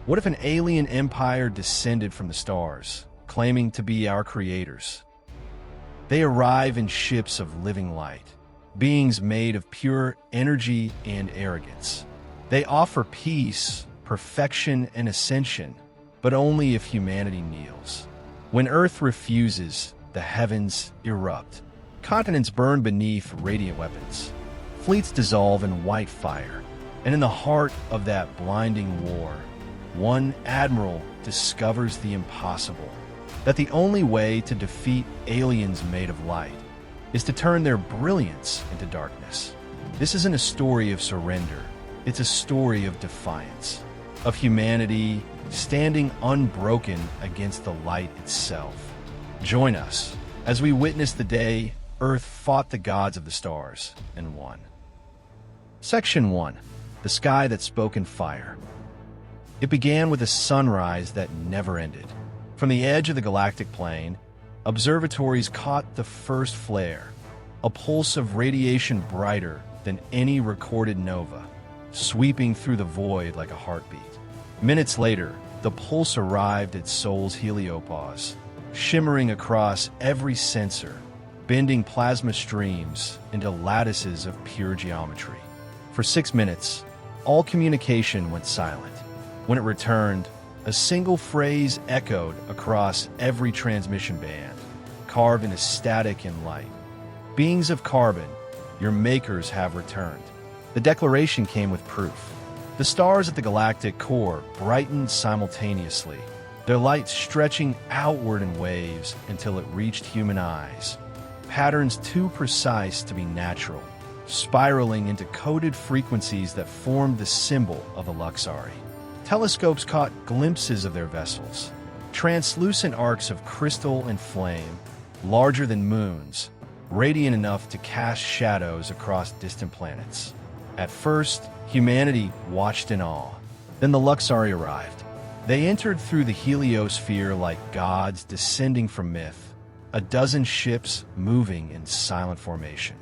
What if an alien empire descended from the stars, claiming to be our creators? They arrive in ships of living light, beings made of pure energy and arrogance. They offer peace, perfection, and ascension, but only if humanity kneels. When Earth refuses, the heavens erupt. Continents burn beneath radiant weapons. Fleets dissolve in white fire. And in the heart of that blinding war, one admiral discovers the impossible, that the only way to defeat aliens made of light is to turn their brilliance into darkness. This isn't a story of surrender. It's a story of defiance, of humanity standing unbroken against the light itself. Join us as we witness the day Earth fought the gods of the stars and won. Section 1. The Sky That Spoke in Fire. It began with a sunrise that never ended. From the edge of the galactic plane, observatories caught the first flare, a pulse of radiation brighter than any recorded nova, sweeping through the void like a heartbeat. Minutes later, the pulse arrived at Sol's heliopause, shimmering across every sensor, bending plasma streams into lattices of pure geometry. For 6 minutes, all communication went silent. When it returned, a single phrase echoed across every transmission band, carved into static and light. Beings of carbon, your makers have returned. The declaration came with proof. The stars at the galactic core brightened simultaneously, their light stretching outward in waves until it reached human eyes. Patterns too precise to be natural, spiraling into coded frequencies that formed the symbol of the Luxari. Telescopes caught glimpses of their vessels, translucent arcs of crystal and flame, larger than moons, radiant enough to cast shadows across distant planets. At first, humanity watched in awe. Then the Luxari arrived. They entered through the heliosphere like gods descending from myth, a dozen ships moving in silent formation.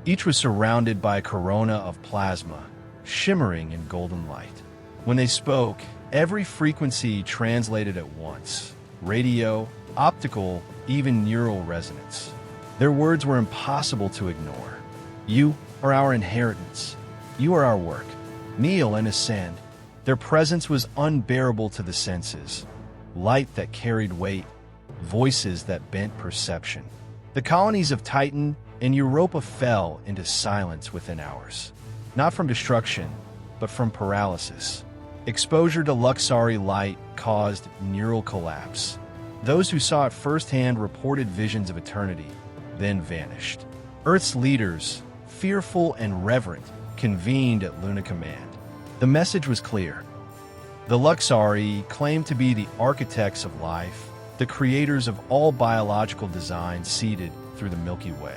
Each was surrounded by a corona of plasma, shimmering in golden light. When they spoke, every frequency translated at once: radio, optical, even neural resonance. Their words were impossible to ignore. You are our inheritance. You are our work. Kneel and ascend. Their presence was unbearable to the senses. Light that carried weight, voices that bent perception. The colonies of Titan and Europa fell into silence within hours. Not from destruction, but from paralysis. Exposure to Luxari light caused neural collapse. Those who saw it firsthand reported visions of eternity, then vanished. Earth's leaders, fearful and reverent, convened at Luna Command. The message was clear. The Luxari claimed to be the architects of life, the creators of all biological design seeded through the Milky Way.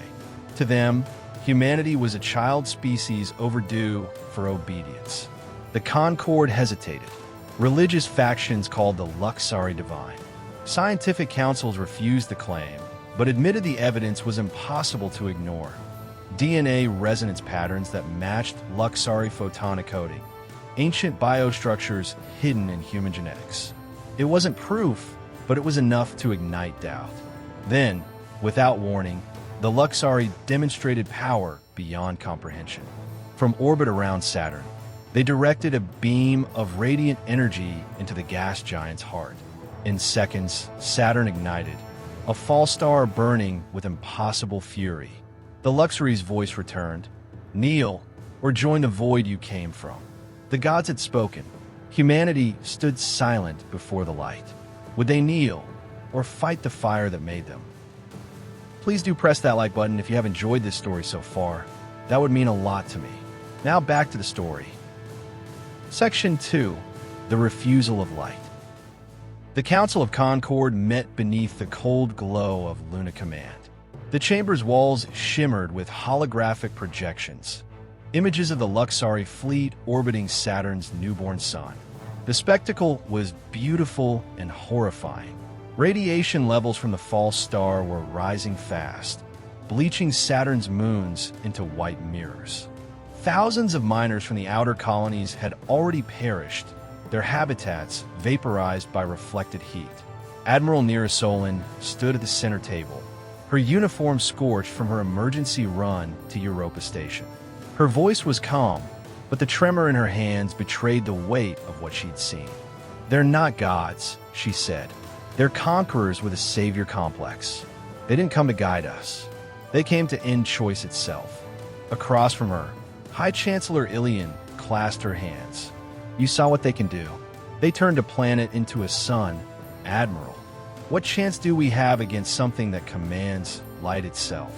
To them, humanity was a child species overdue for obedience. The Concord hesitated. Religious factions called the Luxari divine. Scientific councils refused the claim, but admitted the evidence was impossible to ignore. DNA resonance patterns that matched Luxari photonic coding, ancient biostructures hidden in human genetics. It wasn't proof, but it was enough to ignite doubt. Then, without warning, the Luxari demonstrated power beyond comprehension. From orbit around Saturn, they directed a beam of radiant energy into the gas giant's heart. In seconds, Saturn ignited, a fall star burning with impossible fury. The Luxari's voice returned. Kneel, or join the void you came from. The gods had spoken. Humanity stood silent before the light. Would they kneel, or fight the fire that made them? Please do press that like button if you have enjoyed this story so far. That would mean a lot to me. Now back to the story. Section 2. The Refusal of Light. The Council of Concord met beneath the cold glow of Luna Command. The chamber's walls shimmered with holographic projections, images of the Luxari fleet orbiting Saturn's newborn sun. The spectacle was beautiful and horrifying. Radiation levels from the false star were rising fast, bleaching Saturn's moons into white mirrors. Thousands of miners from the outer colonies had already perished, their habitats vaporized by reflected heat. Admiral Solen stood at the center table, her uniform scorched from her emergency run to Europa Station. Her voice was calm, but the tremor in her hands betrayed the weight of what she'd seen. "They're not gods," she said. "They're conquerors with a savior complex. They didn't come to guide us. They came to end choice itself." Across from her, High Chancellor Ilian clasped her hands. "You saw what they can do. They turned a planet into a sun, Admiral. What chance do we have against something that commands light itself?"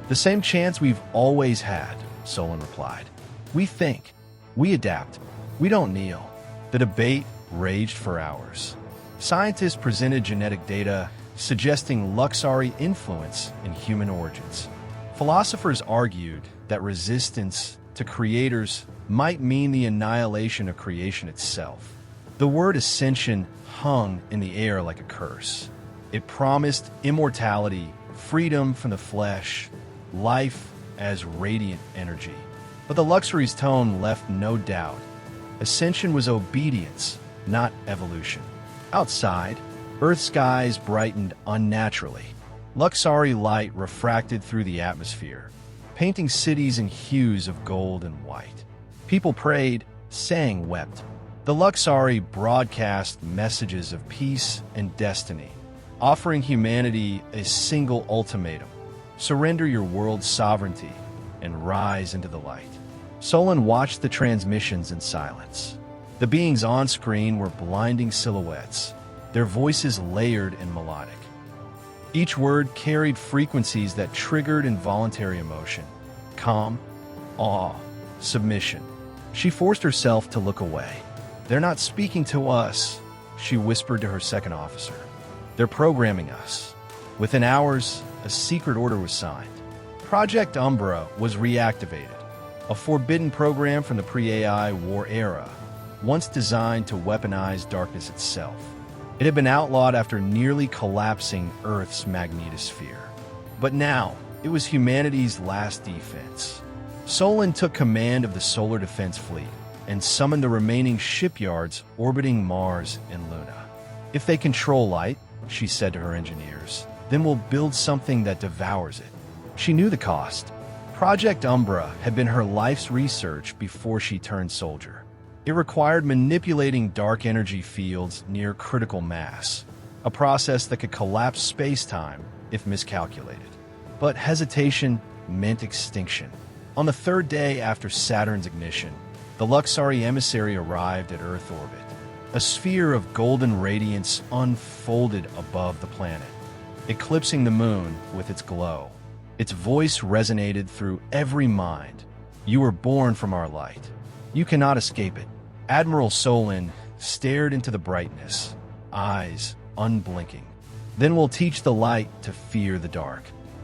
"The same chance we've always had," Solen replied. "We think. We adapt. We don't kneel." The debate raged for hours. Scientists presented genetic data suggesting Luxari influence in human origins. Philosophers argued that resistance to creators might mean the annihilation of creation itself. The word ascension hung in the air like a curse. It promised immortality, freedom from the flesh, life as radiant energy. But the Luxari's tone left no doubt. Ascension was obedience, not evolution. Outside, Earth's skies brightened unnaturally. Luxari light refracted through the atmosphere, painting cities in hues of gold and white. People prayed, sang, wept. The Luxari broadcast messages of peace and destiny, offering humanity a single ultimatum: surrender your world's sovereignty and rise into the light. Solen watched the transmissions in silence. The beings on screen were blinding silhouettes, their voices layered and melodic. Each word carried frequencies that triggered involuntary emotion: calm, awe, submission. She forced herself to look away. "They're not speaking to us," she whispered to her second officer. "They're programming us." Within hours, a secret order was signed. Project Umbra was reactivated, a forbidden program from the pre-AI war era, once designed to weaponize darkness itself. It had been outlawed after nearly collapsing Earth's magnetosphere. But now, it was humanity's last defense. Solen took command of the Solar Defense Fleet and summoned the remaining shipyards orbiting Mars and Luna. "If they control light," she said to her engineers, "then we'll build something that devours it." She knew the cost. Project Umbra had been her life's research before she turned soldier. It required manipulating dark energy fields near critical mass, a process that could collapse space-time if miscalculated. But hesitation meant extinction. On the third day after Saturn's ignition, the Luxari emissary arrived at Earth orbit. A sphere of golden radiance unfolded above the planet, eclipsing the moon with its glow. Its voice resonated through every mind. "You were born from our light. You cannot escape it." Admiral Solen stared into the brightness, eyes unblinking. "Then we'll teach the light to fear the dark."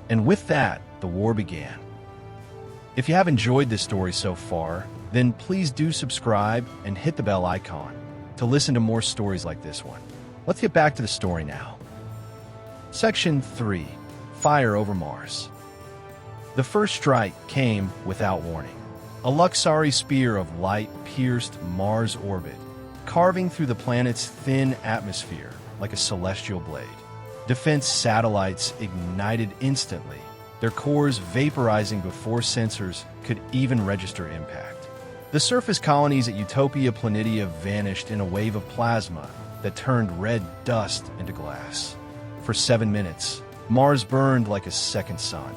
And with that, the war began. If you have enjoyed this story so far, then please do subscribe and hit the bell icon to listen to more stories like this one. Let's get back to the story now. Section 3. Fire over Mars. The first strike came without warning. A Luxari spear of light pierced Mars' orbit, carving through the planet's thin atmosphere like a celestial blade. Defense satellites ignited instantly, their cores vaporizing before sensors could even register impact. The surface colonies at Utopia Planitia vanished in a wave of plasma that turned red dust into glass. For 7 minutes, Mars burned like a second sun.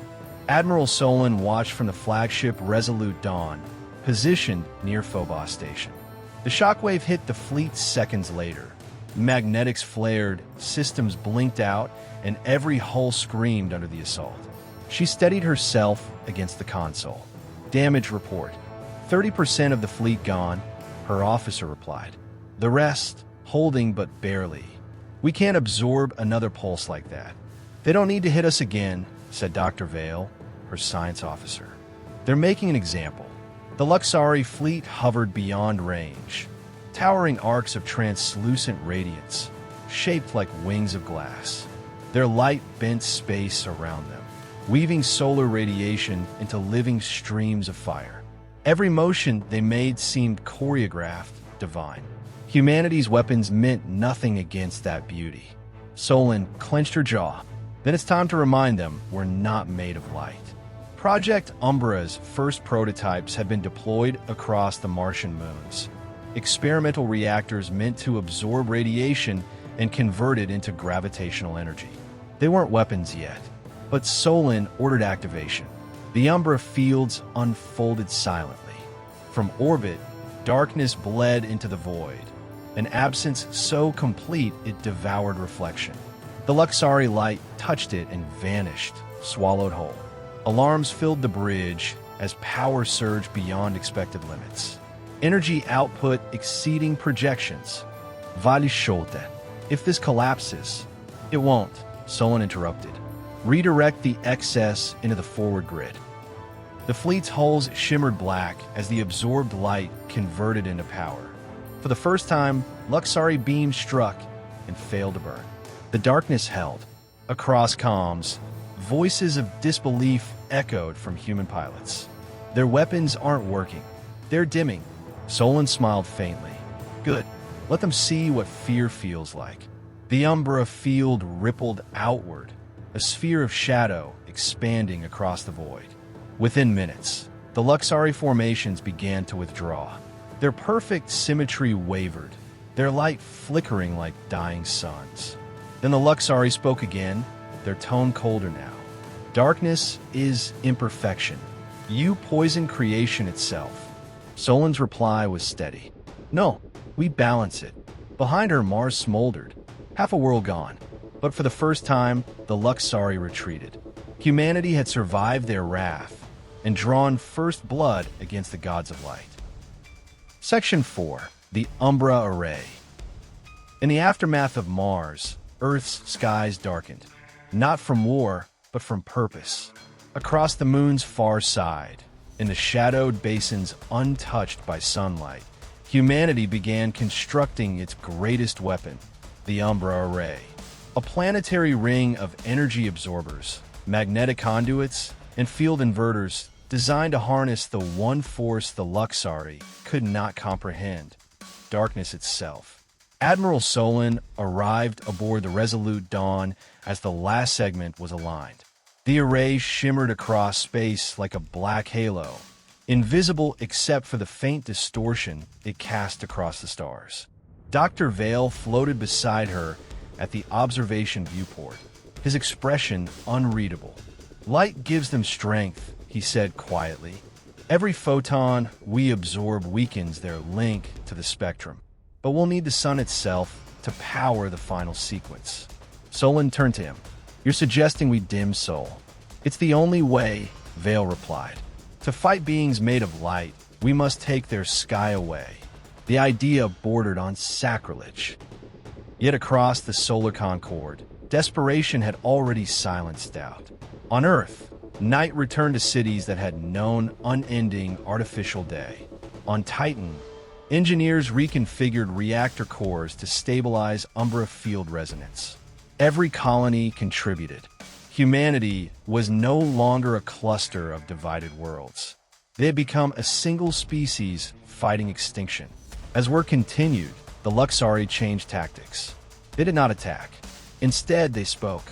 Admiral Solen watched from the flagship Resolute Dawn, positioned near Phobos Station. The shockwave hit the fleet seconds later. Magnetics flared, systems blinked out, and every hull screamed under the assault. She steadied herself against the console. "Damage report. 30% of the fleet gone," her officer replied. "The rest, holding but barely. We can't absorb another pulse like that." "They don't need to hit us again," said Dr. Vale, her science officer. "They're making an example." The Luxari fleet hovered beyond range, towering arcs of translucent radiance, shaped like wings of glass. Their light bent space around them, weaving solar radiation into living streams of fire. Every motion they made seemed choreographed, divine. Humanity's weapons meant nothing against that beauty. Solen clenched her jaw. Then it's time to remind them we're not made of light. Project Umbra's first prototypes had been deployed across the Martian moons. Experimental reactors meant to absorb radiation and convert it into gravitational energy. They weren't weapons yet, but Solen ordered activation. The Umbra fields unfolded silently. From orbit, darkness bled into the void, an absence so complete it devoured reflection. The Luxari light touched it and vanished, swallowed whole. Alarms filled the bridge as power surged beyond expected limits. Energy output exceeding projections. Vali Sholte. If this collapses, it won't, Solen interrupted. Redirect the excess into the forward grid. The fleet's hulls shimmered black as the absorbed light converted into power. For the first time, Luxari beams struck and failed to burn. The darkness held. Across comms, voices of disbelief echoed from human pilots. Their weapons aren't working. They're dimming. Solen smiled faintly. Good. Let them see what fear feels like. The Umbra field rippled outward, a sphere of shadow expanding across the void. Within minutes, the Luxari formations began to withdraw. Their perfect symmetry wavered, their light flickering like dying suns. Then the Luxari spoke again, their tone colder now. Darkness is imperfection. You poison creation itself. Solen's reply was steady. No, we balance it. Behind her, Mars smoldered. Half a world gone. But for the first time, the Luxari retreated. Humanity had survived their wrath and drawn first blood against the gods of light. Section 4. The Umbra Array. In the aftermath of Mars, Earth's skies darkened. Not from war, but from purpose. Across the moon's far side, in the shadowed basins untouched by sunlight, humanity began constructing its greatest weapon, the Umbra Array. A planetary ring of energy absorbers, magnetic conduits, and field inverters designed to harness the one force the Luxari could not comprehend: darkness itself. Admiral Solen arrived aboard the Resolute Dawn as the last segment was aligned. The array shimmered across space like a black halo, invisible except for the faint distortion it cast across the stars. Dr. Vale floated beside her at the observation viewport, his expression unreadable. Light gives them strength, he said quietly. Every photon we absorb weakens their link to the spectrum, but we'll need the sun itself to power the final sequence. Solen turned to him. You're suggesting we dim Sol. It's the only way, Vale replied. To fight beings made of light, we must take their sky away. The idea bordered on sacrilege. Yet across the solar concord, desperation had already silenced doubt. On Earth, night returned to cities that had known unending artificial day. On Titan, engineers reconfigured reactor cores to stabilize Umbra field resonance. Every colony contributed. Humanity was no longer a cluster of divided worlds. They had become a single species fighting extinction. As work continued, the Luxari changed tactics. They did not attack. Instead, they spoke.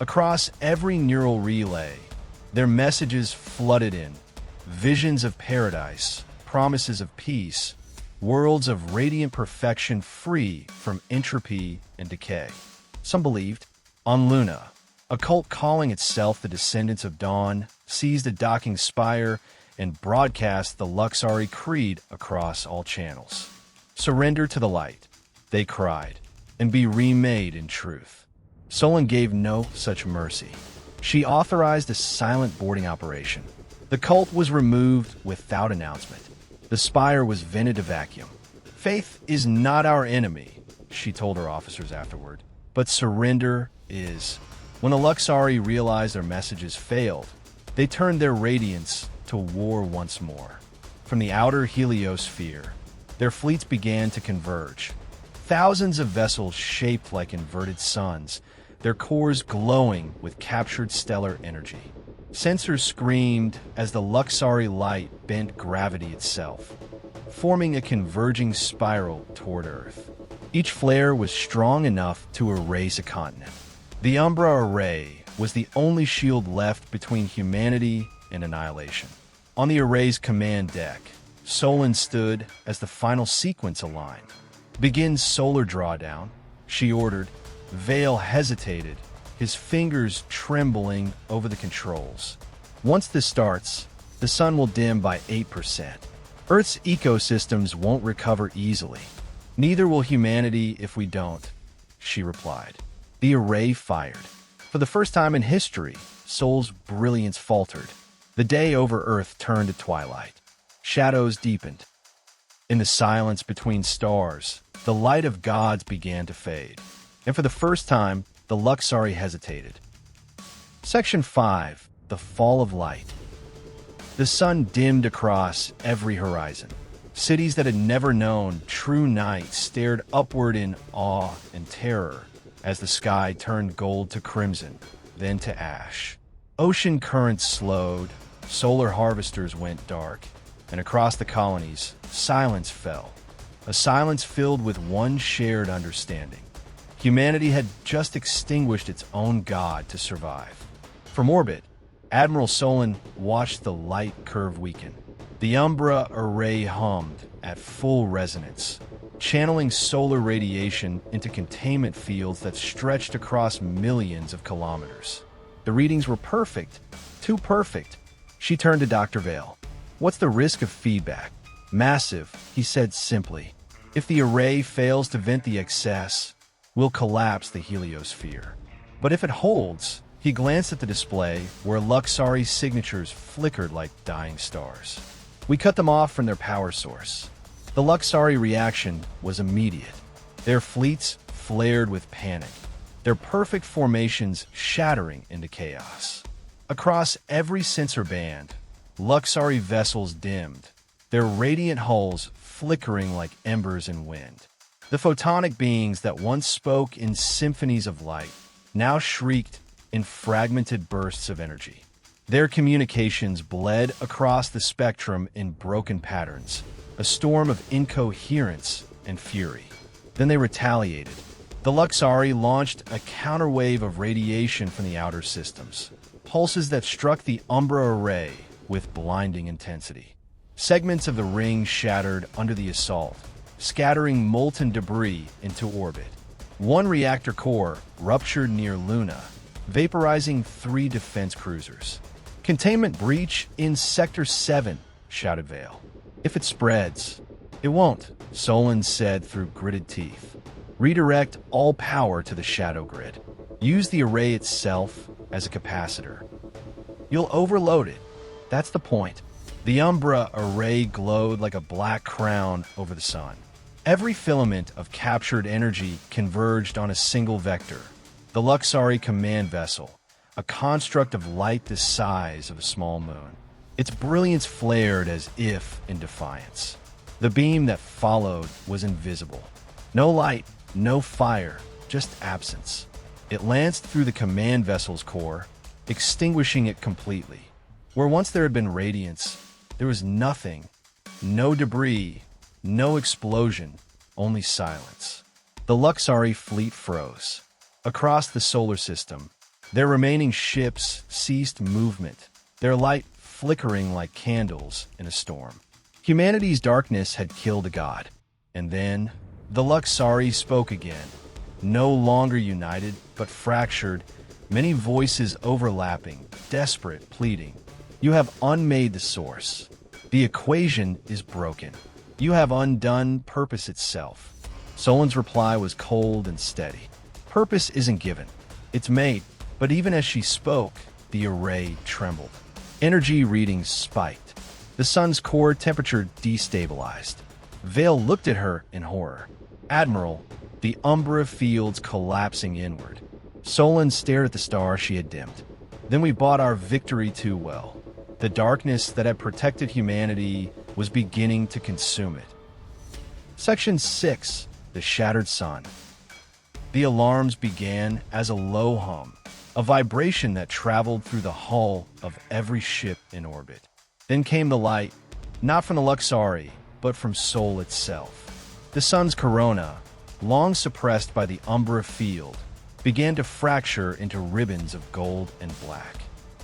Across every neural relay, their messages flooded in. Visions of paradise, promises of peace, worlds of radiant perfection free from entropy and decay. Some believed. On Luna, a cult calling itself the Descendants of Dawn seized a docking spire and broadcast the Luxari creed across all channels. Surrender to the light, they cried, and be remade in truth. Solen gave no such mercy. She authorized a silent boarding operation. The cult was removed without announcement. The spire was vented to vacuum. Faith is not our enemy, she told her officers afterward, but surrender is. When the Luxari realized their messages failed, they turned their radiance to war once more. From the outer heliosphere, their fleets began to converge. Thousands of vessels shaped like inverted suns, their cores glowing with captured stellar energy. Sensors screamed as the Luxari light bent gravity itself. forming a converging spiral toward Earth. Each flare was strong enough to erase a continent. The Umbra Array was the only shield left between humanity and annihilation. On the Array's command deck, Solen stood as the final sequence aligned. "Begin solar drawdown," she ordered. Vale hesitated, his fingers trembling over the controls. "Once this starts, the sun will dim by 8%. Earth's ecosystems won't recover easily. Neither will humanity if we don't," she replied. The array fired. For the first time in history, Sol's brilliance faltered. The day over Earth turned to twilight. Shadows deepened. In the silence between stars, the light of gods began to fade. And for the first time, the Luxari hesitated. Section 5. The Fall of Light. The sun dimmed across every horizon. Cities that had never known true night stared upward in awe and terror as the sky turned gold to crimson, then to ash. Ocean currents slowed, solar harvesters went dark, and across the colonies, silence fell. A silence filled with one shared understanding. Humanity had just extinguished its own god to survive. From orbit, Admiral Solen watched the light curve weaken. The Umbra Array hummed at full resonance, channeling solar radiation into containment fields that stretched across millions of kilometers. The readings were perfect, too perfect. She turned to Dr. Vale. "What's the risk of feedback?" "Massive," he said simply. "If the array fails to vent the excess, we'll collapse the heliosphere. But if it holds," he glanced at the display where Luxari's signatures flickered like dying stars. "We cut them off from their power source." The Luxari reaction was immediate. Their fleets flared with panic, their perfect formations shattering into chaos. Across every sensor band, Luxari vessels dimmed, their radiant hulls flickering like embers in wind. The photonic beings that once spoke in symphonies of light now shrieked in fragmented bursts of energy. Their communications bled across the spectrum in broken patterns, a storm of incoherence and fury. Then they retaliated. The Luxari launched a counterwave of radiation from the outer systems, pulses that struck the Umbra Array with blinding intensity. Segments of the ring shattered under the assault, scattering molten debris into orbit. One reactor core ruptured near Luna, vaporizing 3 defense cruisers. "Containment breach in Sector 7, shouted Vale. "If it spreads." "It won't," Solen said through gritted teeth. "Redirect all power to the shadow grid. Use the array itself as a capacitor. You'll overload it. That's the point." The Umbra Array glowed like a black crown over the sun. Every filament of captured energy converged on a single vector, the Luxari command vessel, a construct of light the size of a small moon. Its brilliance flared as if in defiance. The beam that followed was invisible. No light, no fire, just absence. It lanced through the command vessel's core, extinguishing it completely. Where once there had been radiance, there was nothing. No debris, no explosion, only silence. The Luxari fleet froze. Across the solar system, their remaining ships ceased movement, their light flickering like candles in a storm. Humanity's darkness had killed a god. And then, the Luxari spoke again, no longer united, but fractured, many voices overlapping, desperate, pleading. "You have unmade the source. The equation is broken. You have undone purpose itself." Solen's reply was cold and steady. "Purpose isn't given. It's made." But even as she spoke, the array trembled. Energy readings spiked. The sun's core temperature destabilized. Vale looked at her in horror. "Admiral," the Umbra fields collapsing inward. Solen stared at the star she had dimmed. "Then we bought our victory too well. The darkness that had protected humanity was beginning to consume it." Section 6. The Shattered Sun. The alarms began as a low hum, a vibration that traveled through the hull of every ship in orbit. Then came the light, not from the Luxari, but but from Sol itself. The sun's corona, long suppressed by the Umbra field, began to fracture into ribbons of gold and black.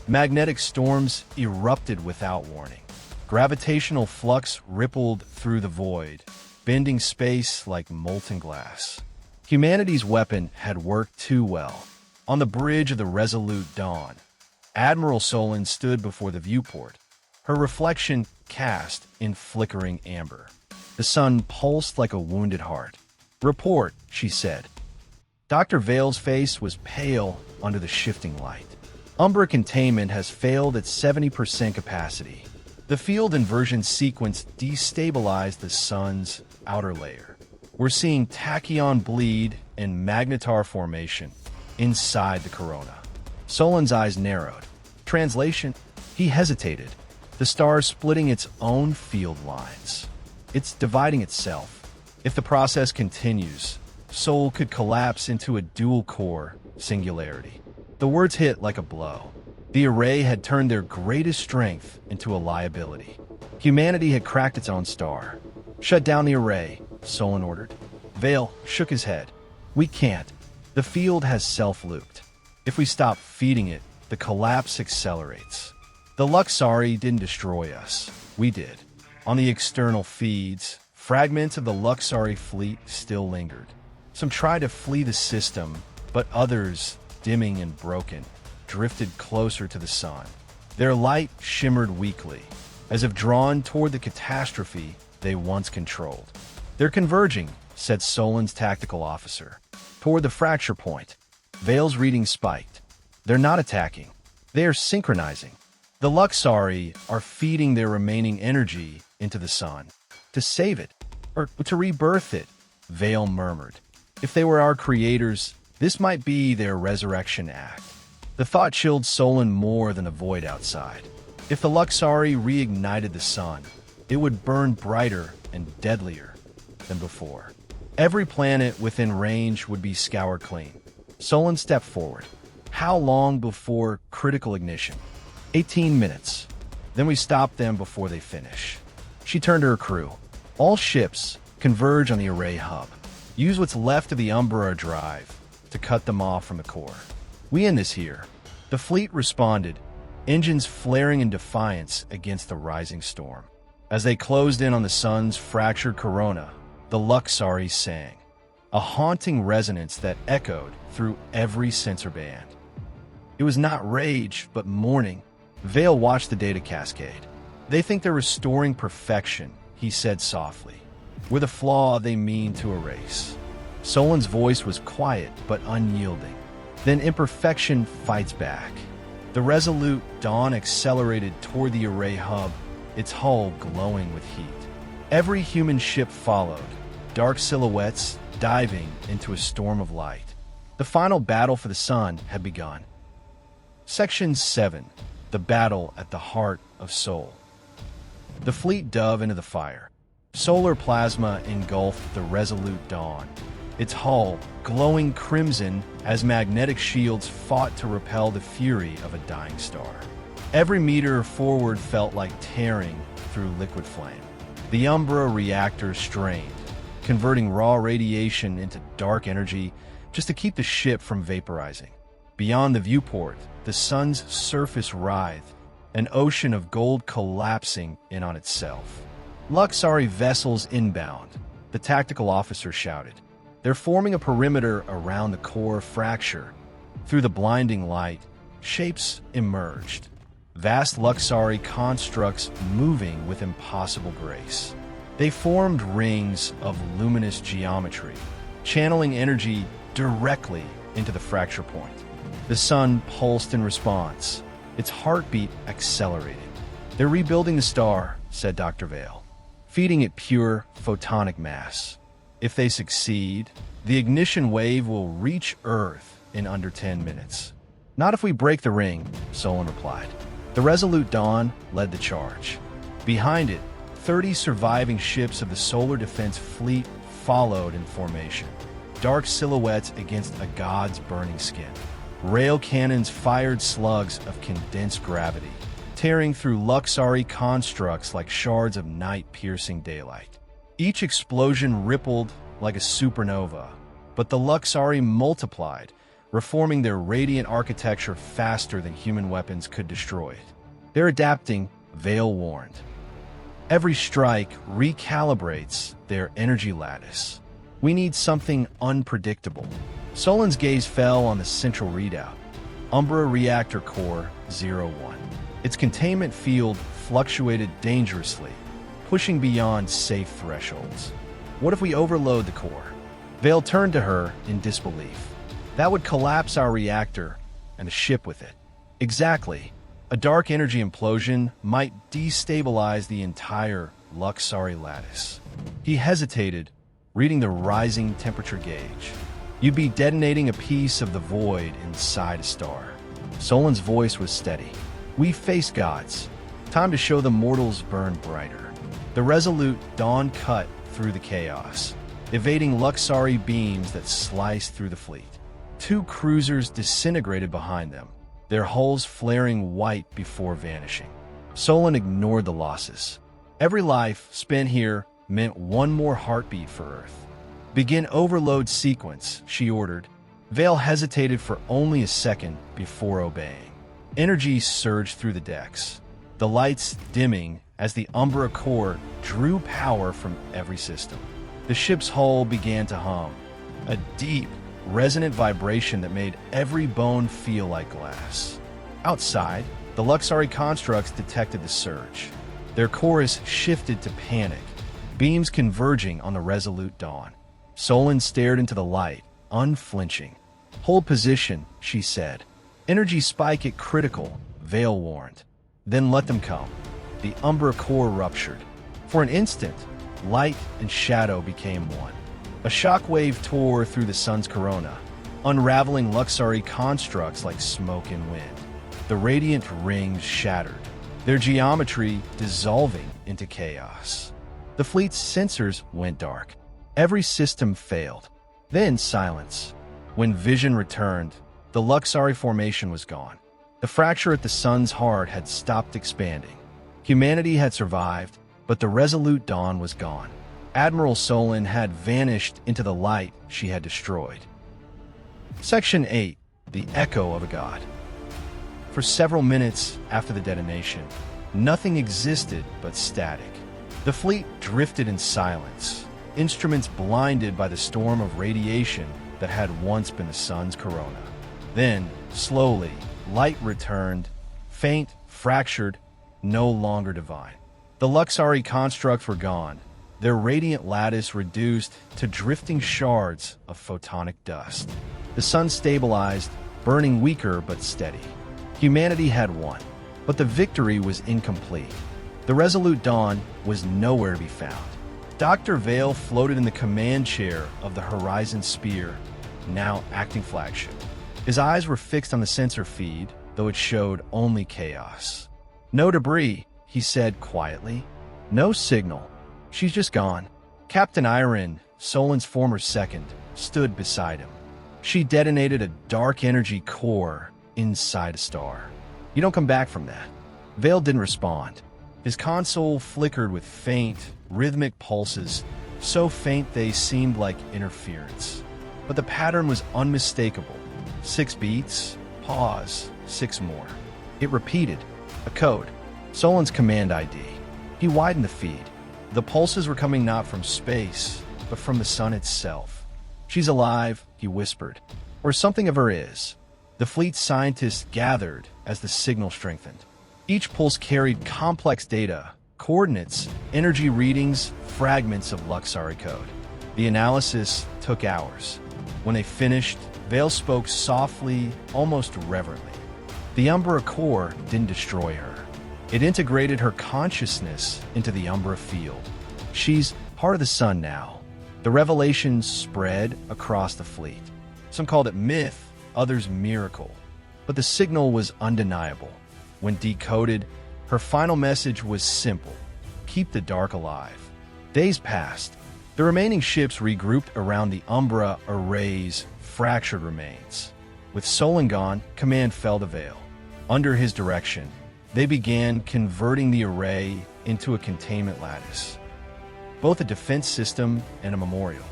Magnetic storms erupted without warning. Gravitational flux rippled through the void, bending space like molten glass. Humanity's weapon had worked too well. On the bridge of the Resolute Dawn, Admiral Solen stood before the viewport, her reflection cast in flickering amber. The sun pulsed like a wounded heart. "Report," she said. Dr. Vale's face was pale under the shifting light. Umbra containment has failed at 70% capacity. The field inversion sequence destabilized the sun's outer layer. We're seeing tachyon bleed and magnetar formation inside the corona. Solen's eyes narrowed. Translation? He hesitated. The star is splitting its own field lines. It's dividing itself. If the process continues, Sol could collapse into a dual-core singularity. The words hit like a blow. The array had turned their greatest strength into a liability. Humanity had cracked its own star. "Shut down the array," Solen ordered. Vale shook his head. "We can't. The field has self-looped. If we stop feeding it, the collapse accelerates. The Luxari didn't destroy us. We did." On the external feeds, fragments of the Luxari fleet still lingered. Some tried to flee the system, but others, dimming and broken, drifted closer to the sun. Their light shimmered weakly, as if drawn toward the catastrophe they once controlled. "They're converging," said Solen's tactical officer, "toward the fracture point." Vale's reading spiked. "They're not attacking. They are synchronizing. The Luxari are feeding their remaining energy into the sun. To save it, or to rebirth it," Vale murmured. "If they were our creators, this might be their resurrection act." The thought chilled Solen more than the void outside. If the Luxari reignited the sun, it would burn brighter and deadlier than before. Every planet within range would be scoured clean. Solen stepped forward. "How long before critical ignition?" 18 minutes. Then we stop them before they finish." She turned to her crew. "All ships converge on the array hub. Use what's left of the Umbra drive to cut them off from the core. We end this here." The fleet responded, engines flaring in defiance against the rising storm. As they closed in on the sun's fractured corona, the Luxari sang, a haunting resonance that echoed through every sensor band. It was not rage, but mourning. Vale watched the data cascade. "They think they're restoring perfection," he said softly. "We're the flaw they mean to erase." Solen's voice was quiet but unyielding. Then imperfection fights back. The Resolute Dawn accelerated toward the array hub, its hull glowing with heat. Every human ship followed, dark silhouettes diving into a storm of light. The final battle for the sun had begun. Section 7. The Battle at the Heart of Sol. The fleet dove into the fire. Solar plasma engulfed the Resolute Dawn, its hull glowing crimson as magnetic shields fought to repel the fury of a dying star. Every meter forward felt like tearing through liquid flame. The Umbra reactors strained, converting raw radiation into dark energy just to keep the ship from vaporizing. Beyond the viewport, the sun's surface writhed, an ocean of gold collapsing in on itself. "Luxari vessels inbound," the tactical officer shouted. "They're forming a perimeter around the core fracture." Through the blinding light, shapes emerged. Vast Luxari constructs moving with impossible grace. They formed rings of luminous geometry, channeling energy directly into the fracture point. The sun pulsed in response. Its heartbeat accelerated. "They're rebuilding the star," said Dr. Vale, "feeding it pure photonic mass. If they succeed, the ignition wave will reach Earth in under 10 minutes. Not if we break the ring," Solen replied. The Resolute Dawn led the charge. Behind it, 30 surviving ships of the Solar Defense Fleet followed in formation, dark silhouettes against a god's burning skin. Rail cannons fired slugs of condensed gravity, tearing through Luxari constructs like shards of night-piercing daylight. Each explosion rippled like a supernova, but the Luxari multiplied, reforming their radiant architecture faster than human weapons could destroy it. They're adapting, Vale warned. Every strike recalibrates their energy lattice. We need something unpredictable. Solen's gaze fell on the central readout, Umbra Reactor Core 01. Its containment field fluctuated dangerously, pushing beyond safe thresholds. What if we overload the core? Vale turned to her in disbelief. That would collapse our reactor and the ship with it. Exactly. A dark energy implosion might destabilize the entire Luxari lattice. He hesitated, reading the rising temperature gauge. You'd be detonating a piece of the void inside a star. Solen's voice was steady. We face gods. Time to show the mortals burn brighter. The resolute Dawn cut through the chaos, evading Luxari beams that sliced through the fleet. Two cruisers disintegrated behind them, their hulls flaring white before vanishing. Solen ignored the losses. Every life spent here meant one more heartbeat for Earth. Begin overload sequence, she ordered. Vale hesitated for only a second before obeying. Energy surged through the decks, the lights dimming as the Umbra core drew power from every system. The ship's hull began to hum, a deep, resonant vibration that made every bone feel like glass. Outside, the Luxari constructs detected the surge. Their chorus shifted to panic, beams converging on the resolute Dawn. Solen stared into the light, unflinching. Hold position, she said. Energy spike at critical, Vale warned. Then let them come. The Umbra core ruptured. For an instant, light and shadow became one. A shockwave tore through the sun's corona, unraveling Luxari constructs like smoke and wind. The radiant rings shattered, their geometry dissolving into chaos. The fleet's sensors went dark. Every system failed. Then silence. When vision returned, the Luxari formation was gone. The fracture at the sun's heart had stopped expanding. Humanity had survived, but the resolute Dawn was gone. Admiral Solen had vanished into the light she had destroyed. Section 8. The Echo of a God. For several minutes after the detonation, nothing existed but static. The fleet drifted in silence, instruments blinded by the storm of radiation that had once been the sun's corona. Then, slowly, light returned, faint, fractured, no longer divine. The Luxari constructs were gone, their radiant lattice reduced to drifting shards of photonic dust. The sun stabilized, burning weaker but steady. Humanity had won, but the victory was incomplete. The resolute Dawn was nowhere to be found. Dr. Vale floated in the command chair of the Horizon Spear, now acting flagship. His eyes were fixed on the sensor feed, though it showed only chaos. No debris, he said quietly. No signal. She's just gone. Captain Iron, Solen's former second, stood beside him. She detonated a dark energy core inside a star. You don't come back from that. Vale didn't respond. His console flickered with faint, rhythmic pulses, so faint they seemed like interference. But the pattern was unmistakable. 6 beats, pause, 6 more. It repeated. A code. Solen's command ID. He widened the feed. The pulses were coming not from space, but from the sun itself. She's alive, he whispered. Or something of her is. The fleet scientists gathered as the signal strengthened. Each pulse carried complex data, coordinates, energy readings, fragments of Luxari code. The analysis took hours. When they finished, Vale spoke softly, almost reverently. The Umbra core didn't destroy her. It integrated her consciousness into the Umbra field. She's part of the sun now. The revelations spread across the fleet. Some called it myth, others miracle. But the signal was undeniable. When decoded, her final message was simple. Keep the dark alive. Days passed. The remaining ships regrouped around the Umbra array's fractured remains. With Solen gone, command fell to Vale. Under his direction, They began converting the array into a containment lattice, both a defense system and a memorial.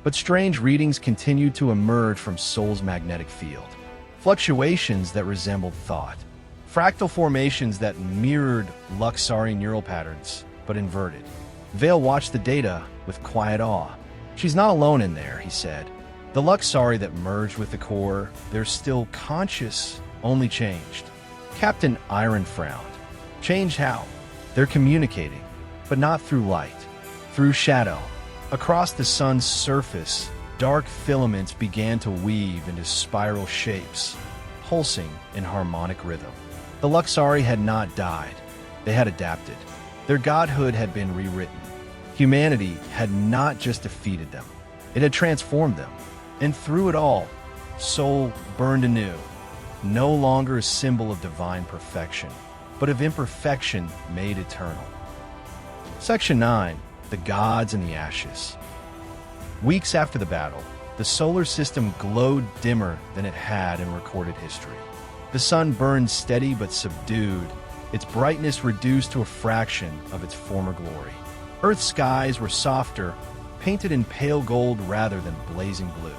But strange readings continued to emerge from Sol's magnetic field. Fluctuations that resembled thought. Fractal formations that mirrored Luxari neural patterns, but inverted. Vale watched the data with quiet awe. "She's not alone in there," he said. "The Luxari that merged with the core, they're still conscious, only changed." Captain Iron frowned. "Changed how?" "They're communicating, but not through light, through shadow." Across the sun's surface, dark filaments began to weave into spiral shapes, pulsing in harmonic rhythm. The Luxari had not died. They had adapted. Their godhood had been rewritten. Humanity had not just defeated them. It had transformed them. And through it all, Sol burned anew, no longer a symbol of divine perfection, but of imperfection made eternal. Section 9. The Gods and the Ashes. Weeks after the battle, the solar system glowed dimmer than it had in recorded history. The sun burned steady but subdued, its brightness reduced to a fraction of its former glory. Earth's skies were softer, painted in pale gold rather than blazing blue.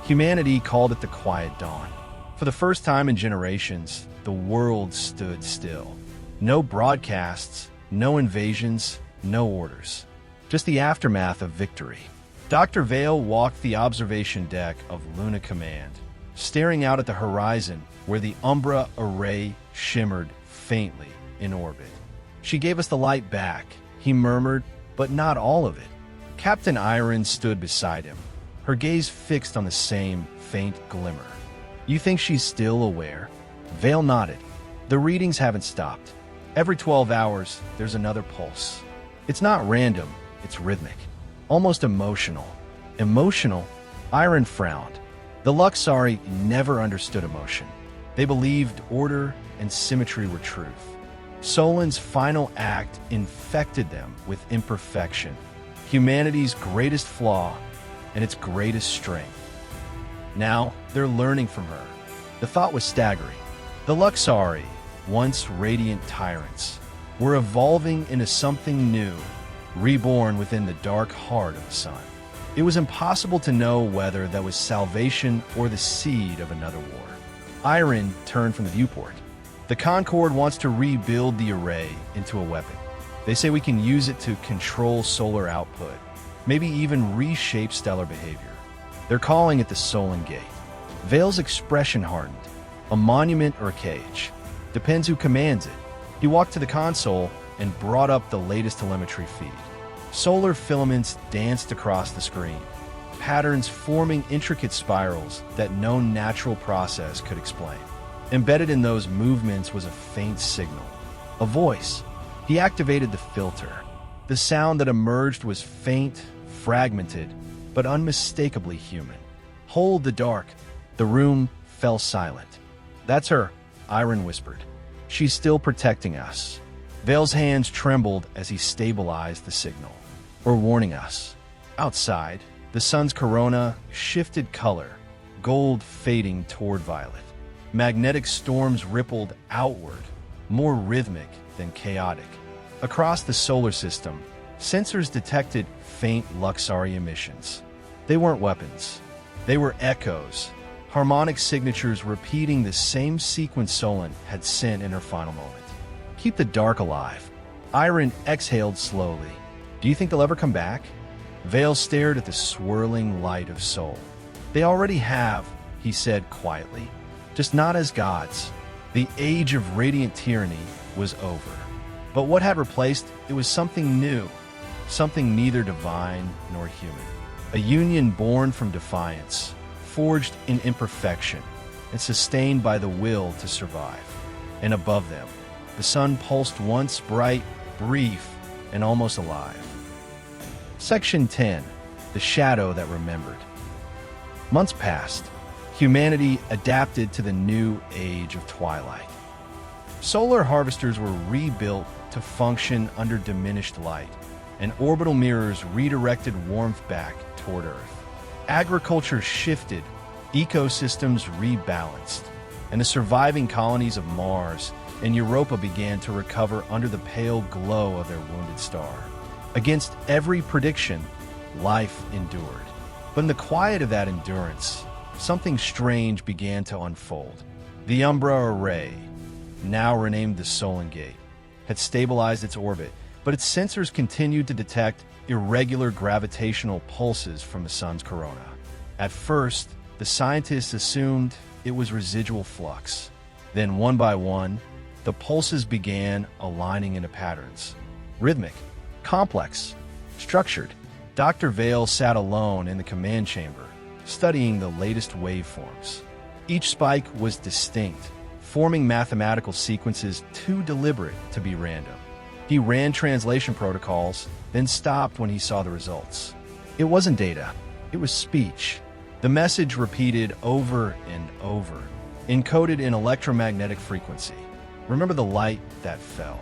Humanity called it the Quiet Dawn. For the first time in generations, the world stood still. No broadcasts, no invasions, no orders. Just the aftermath of victory. Dr. Vale walked the observation deck of Luna Command, staring out at the horizon where the Umbra array shimmered faintly in orbit. "She gave us the light back," he murmured, "but not all of it." Captain Iron stood beside him, her gaze fixed on the same faint glimmer. "You think she's still aware?" Vale nodded. "The readings haven't stopped. Every 12 hours, there's another pulse. It's not random, it's rhythmic, almost emotional." "Emotional?" Iron frowned. The Luxari never understood emotion. They believed order and symmetry were truth. Solen's final act infected them with imperfection, humanity's greatest flaw and its greatest strength. Now, they're learning from her. The thought was staggering. The Luxari, once radiant tyrants, were evolving into something new, reborn within the dark heart of the sun. It was impossible to know whether that was salvation or the seed of another war. Iron turned from the viewport. "The Concord wants to rebuild the array into a weapon. They say we can use it to control solar output, maybe even reshape stellar behavior. They're calling it the Solen Gate." Vale's expression hardened. "A monument or a cage? Depends who commands it." He walked to the console and brought up the latest telemetry feed. Solar filaments danced across the screen, patterns forming intricate spirals that no natural process could explain. Embedded in those movements was a faint signal, a voice. He activated the filter. The sound that emerged was faint, fragmented, but unmistakably human. "Hold the dark." The room fell silent. "That's her," Iron whispered. "She's still protecting us." Vale's hands trembled as he stabilized the signal. "Or warning us." Outside, the sun's corona shifted color, gold fading toward violet. Magnetic storms rippled outward, more rhythmic than chaotic. Across the solar system, sensors detected faint Luxari emissions. They weren't weapons. They were echoes, harmonic signatures repeating the same sequence Solen had sent in her final moment. "Keep the dark alive." Iron exhaled slowly. "Do you think they'll ever come back?" Vale stared at the swirling light of Sol. "They already have," he said quietly. "Just not as gods." The age of radiant tyranny was over. But what had replaced it was something new, something neither divine nor human. A union born from defiance, forged in imperfection, and sustained by the will to survive. And above them, the sun pulsed once bright, brief, and almost alive. Section 10. The Shadow That Remembered. Months passed. Humanity adapted to the new age of twilight. Solar harvesters were rebuilt to function under diminished light, and orbital mirrors redirected warmth back toward Earth. Agriculture shifted, ecosystems rebalanced, and the surviving colonies of Mars and Europa began to recover under the pale glow of their wounded star. Against every prediction, life endured. But in the quiet of that endurance, something strange began to unfold. The Umbra Array, now renamed the Solen Gate, had stabilized its orbit, but its sensors continued to detect irregular gravitational pulses from the sun's corona. At first, the scientists assumed it was residual flux. Then, one by one, the pulses began aligning into patterns. Rhythmic, complex, structured. Dr. Vale sat alone in the command chamber, studying the latest waveforms. Each spike was distinct, forming mathematical sequences too deliberate to be random. He ran translation protocols, then stopped when he saw the results. It wasn't data, it was speech. The message repeated over and over, encoded in electromagnetic frequency. Remember the light that fell?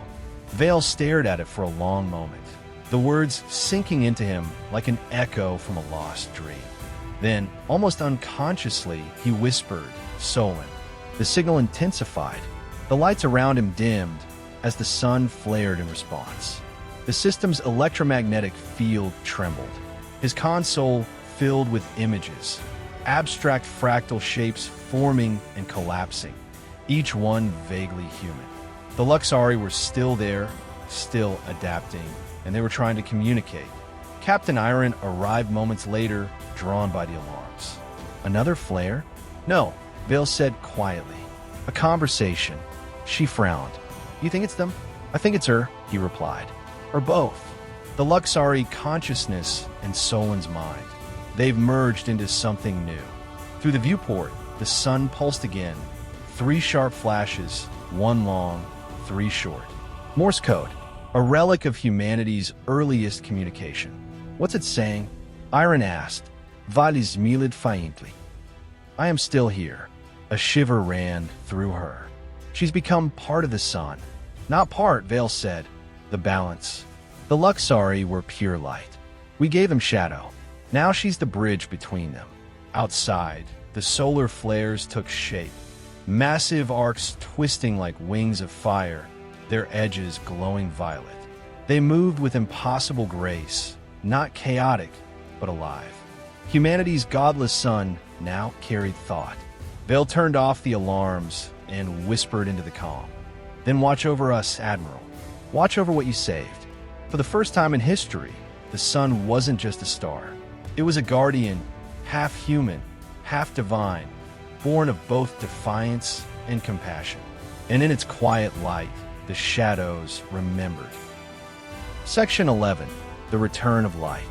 Vale stared at it for a long moment, the words sinking into him like an echo from a lost dream. Then, almost unconsciously, he whispered, "Solen." The signal intensified. The lights around him dimmed as the sun flared in response. The system's electromagnetic field trembled. His console filled with images, abstract fractal shapes forming and collapsing, each one vaguely human. The Luxari were still there, still adapting, and they were trying to communicate. Captain Iron arrived moments later, drawn by the alarms. Another flare? No, Vale said quietly. A conversation. She frowned. You think it's them? I think it's her, he replied. Or both. The Luxari consciousness and Solen's mind. They've merged into something new. Through the viewport, the sun pulsed again. 3 sharp flashes, 1 long, 3 short. Morse code, a relic of humanity's earliest communication. What's it saying? Iron asked. Vad milid faintly. I am still here. A shiver ran through her. She's become part of the sun. Not part, Vale said. The balance. The Luxari were pure light. We gave them shadow. Now she's the bridge between them. Outside, the solar flares took shape. Massive arcs twisting like wings of fire, their edges glowing violet. They moved with impossible grace, not chaotic, but alive. Humanity's godless sun now carried thought. Vale turned off the alarms and whispered into the calm. Then watch over us, Admiral. Watch over what you saved. For the first time in history, the sun wasn't just a star. It was a guardian, half human, half divine, born of both defiance and compassion. And in its quiet light, the shadows remembered. Section 11. The Return of Light.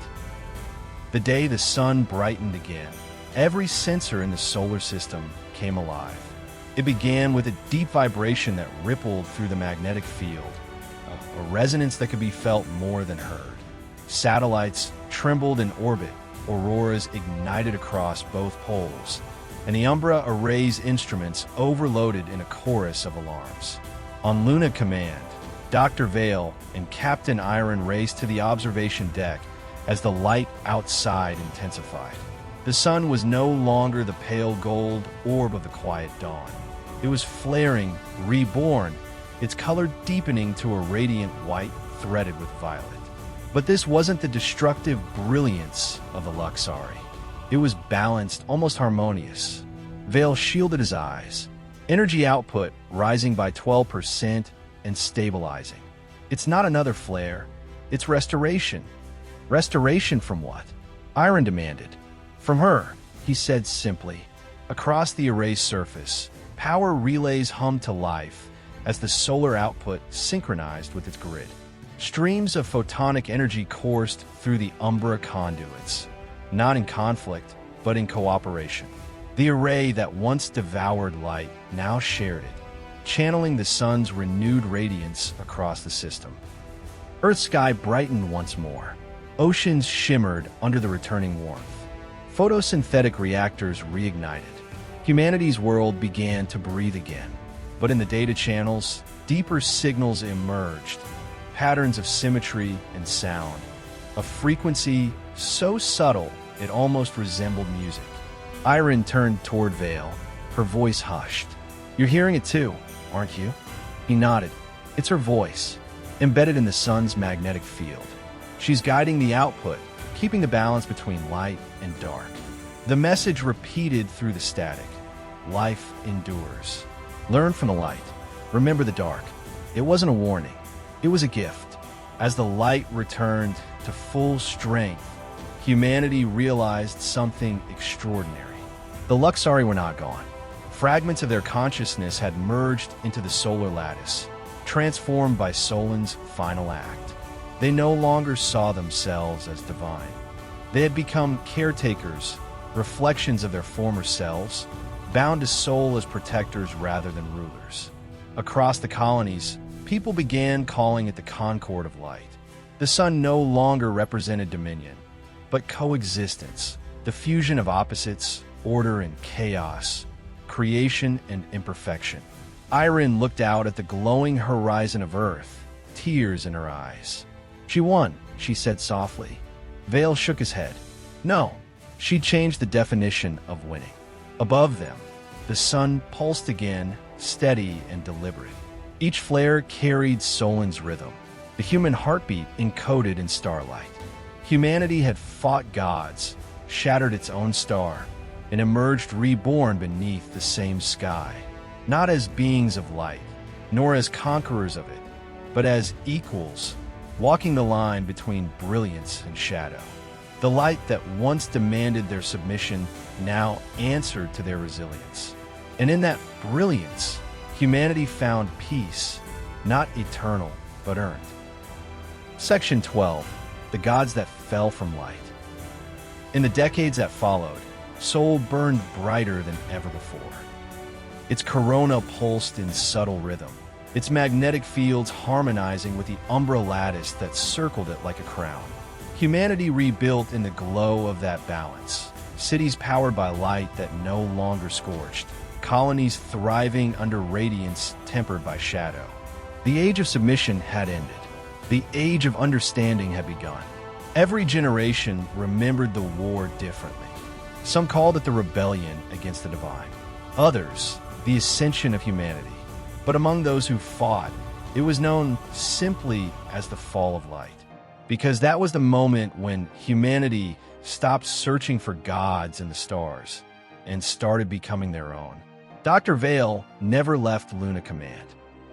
The day the sun brightened again, every sensor in the solar system came alive. It began with a deep vibration that rippled through the magnetic field, a resonance that could be felt more than heard. Satellites trembled in orbit, auroras ignited across both poles, and the Umbra Array's instruments overloaded in a chorus of alarms. On Luna Command, Dr. Vale and Captain Iron raced to the observation deck as the light outside intensified. The sun was no longer the pale gold orb of the quiet dawn. It was flaring, reborn, its color deepening to a radiant white threaded with violet. But this wasn't the destructive brilliance of the Luxari. It was balanced, almost harmonious. Vale shielded his eyes, energy output rising by 12% and stabilizing. It's not another flare, it's restoration. Restoration from what? Iron demanded. From her, he said simply. Across the array's surface, power relays hummed to life as the solar output synchronized with its grid. Streams of photonic energy coursed through the Umbra conduits, not in conflict, but in cooperation. The array that once devoured light now shared it, channeling the sun's renewed radiance across the system. Earth's sky brightened once more. Oceans shimmered under the returning warmth. Photosynthetic reactors reignited. Humanity's world began to breathe again. But in the data channels, deeper signals emerged, patterns of symmetry and sound, a frequency so subtle it almost resembled music. Iron turned toward Vale, her voice hushed. You're hearing it too, aren't you? He nodded. It's her voice, embedded in the sun's magnetic field. She's guiding the output, keeping the balance between light and dark. The message repeated through the static. Life endures. Learn from the light. Remember the dark. It wasn't a warning. It was a gift. As the light returned to full strength, humanity realized something extraordinary. The Luxari were not gone. Fragments of their consciousness had merged into the solar lattice, transformed by Solen's final act. They no longer saw themselves as divine. They had become caretakers, reflections of their former selves, bound to Sol as protectors rather than rulers. Across the colonies, people began calling it the Concord of Light. The sun no longer represented dominion, but coexistence, the fusion of opposites, order and chaos, creation and imperfection. Irene looked out at the glowing horizon of Earth, tears in her eyes. She won, she said softly. Vale shook his head. No, she changed the definition of winning. Above them, the sun pulsed again, steady and deliberate. Each flare carried Solen's rhythm, the human heartbeat encoded in starlight. Humanity had fought gods, shattered its own star, and emerged reborn beneath the same sky, not as beings of light, nor as conquerors of it, but as equals, walking the line between brilliance and shadow. The light that once demanded their submission now answered to their resilience. And in that brilliance, humanity found peace, not eternal, but earned. Section 12. The Gods That Fell from Light. In the decades that followed, Sol burned brighter than ever before. Its corona pulsed in subtle rhythm, its magnetic fields harmonizing with the umbra lattice that circled it like a crown. Humanity rebuilt in the glow of that balance, cities powered by light that no longer scorched, colonies thriving under radiance tempered by shadow. The age of submission had ended. The age of understanding had begun. Every generation remembered the war differently. Some called it the rebellion against the divine. Others, the ascension of humanity. But among those who fought, it was known simply as the fall of light. Because that was the moment when humanity stopped searching for gods in the stars and started becoming their own. Dr. Vale never left Luna Command.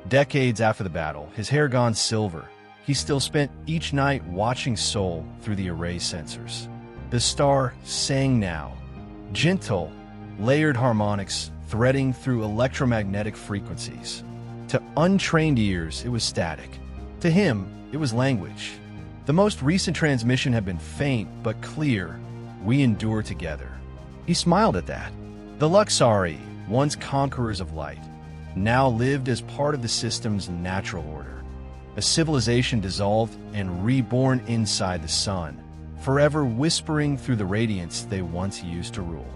Decades after the battle, his hair gone silver, he still spent each night watching Sol through the array sensors. The star sang now, gentle, layered harmonics threading through electromagnetic frequencies. To untrained ears, it was static. To him, it was language. The most recent transmission had been faint but clear. We endure together. He smiled at that. The Luxari, once conquerors of light, now lived as part of the system's natural order. A civilization dissolved and reborn inside the sun, forever whispering through the radiance they once used to rule.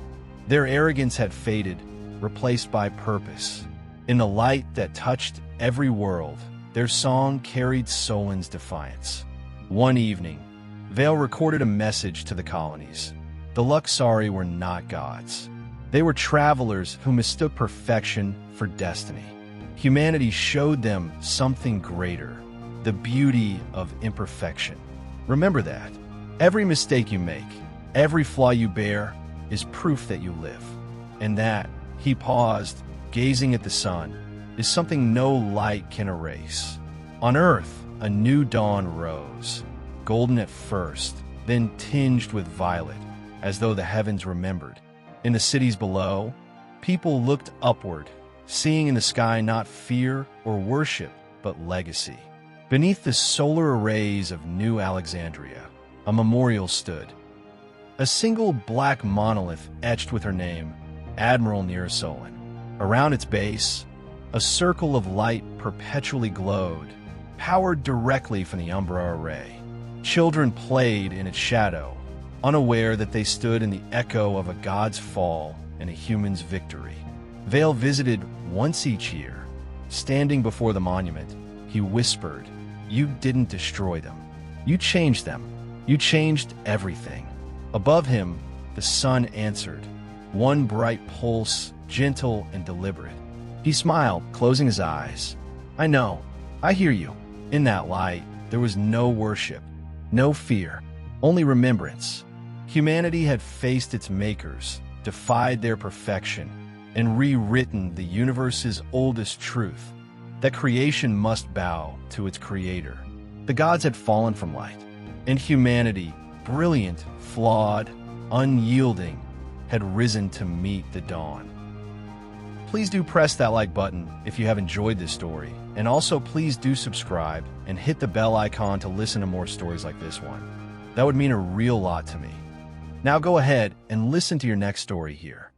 Their arrogance had faded, replaced by purpose. In the light that touched every world, their song carried Solen's defiance. One evening, Vale recorded a message to the colonies. The Luxari were not gods. They were travelers who mistook perfection for destiny. Humanity showed them something greater, the beauty of imperfection. Remember that. Every mistake you make, every flaw you bear, is proof that you live. And that, he paused, gazing at the sun, is something no light can erase. On Earth, a new dawn rose, golden at first, then tinged with violet, as though the heavens remembered. In the cities below, people looked upward, seeing in the sky not fear or worship, but legacy. Beneath the solar arrays of New Alexandria, a memorial stood. A single black monolith etched with her name, Admiral Solen. Around its base, a circle of light perpetually glowed, powered directly from the Umbra array. Children played in its shadow, unaware that they stood in the echo of a god's fall and a human's victory. Vale visited once each year. Standing before the monument, he whispered, "You didn't destroy them. You changed them. You changed everything." Above him, the sun answered, one bright pulse, gentle and deliberate. He smiled, closing his eyes. I know. I hear you. In that light, there was no worship, no fear, only remembrance. Humanity had faced its makers, defied their perfection, and rewritten the universe's oldest truth, that creation must bow to its creator. The gods had fallen from light, and humanity, brilliant, flawed, unyielding, had risen to meet the dawn. Please do press that like button if you have enjoyed this story, and also please do subscribe and hit the bell icon to listen to more stories like this one. That would mean a real lot to me. Now go ahead and listen to your next story here.